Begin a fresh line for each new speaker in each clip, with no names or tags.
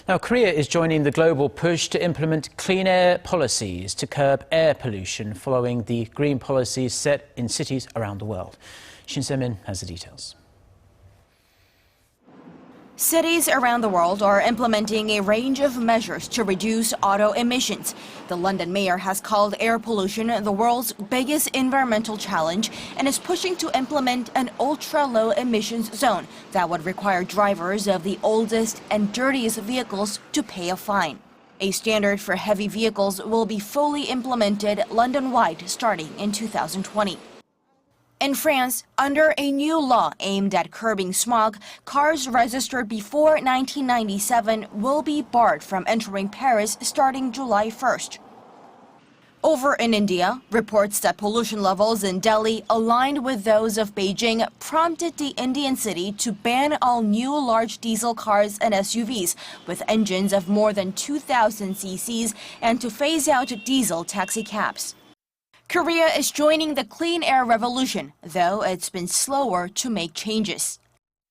Now, Korea is joining the global push to implement clean air policies to curb air pollution following the green policies set in cities around the world. Shin Se-min has the details.
Cities around the world are implementing a range of measures to reduce auto emissions. The London mayor has called air pollution the world's biggest environmental challenge and is pushing to implement an ultra-low emissions zone that would require drivers of the oldest and dirtiest vehicles to pay a fine. A standard for heavy vehicles will be fully implemented London-wide starting in 2020. In France, under a new law aimed at curbing smog, cars registered before 1997 will be barred from entering Paris starting July 1st. Over in India, reports that pollution levels in Delhi aligned with those of Beijing prompted the Indian city to ban all new large diesel cars and SUVs with engines of more than 2,000 cc's and to phase out diesel taxicabs. Korea is joining the clean air revolution, though it's been slower to make changes.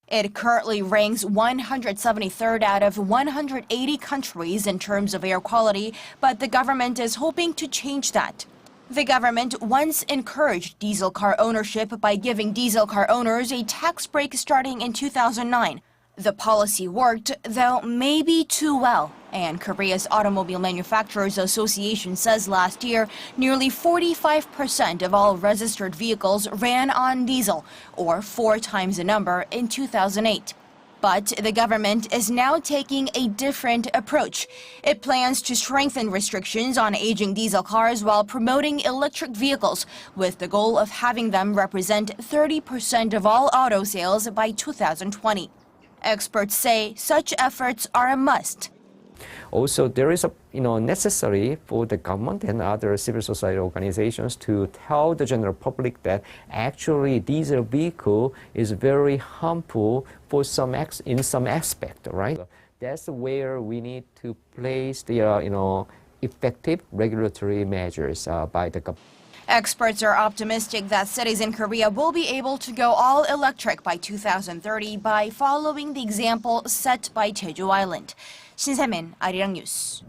It currently ranks 173rd out of 180 countries in terms of air quality, but the government is hoping to change that. The government once encouraged diesel car ownership by giving diesel car owners a tax break starting in 2009. The policy worked, though maybe too well, and Korea's Automobile Manufacturers Association says last year nearly 45% of all registered vehicles ran on diesel, or 4 times the number in 2008. But the government is now taking a different approach. It plans to strengthen restrictions on aging diesel cars while promoting electric vehicles, with the goal of having them represent 30% of all auto sales by 2020. Experts say such efforts are a must.
Also, there is necessary for the government and other civil society organizations to tell the general public that actually diesel vehicle is very harmful for in some aspect, right? That's where we need to place the effective regulatory measures by the government.
Experts are optimistic that cities in Korea will be able to go all electric by 2030 by following the example set by Jeju Island. Shin Se-min, Arirang News.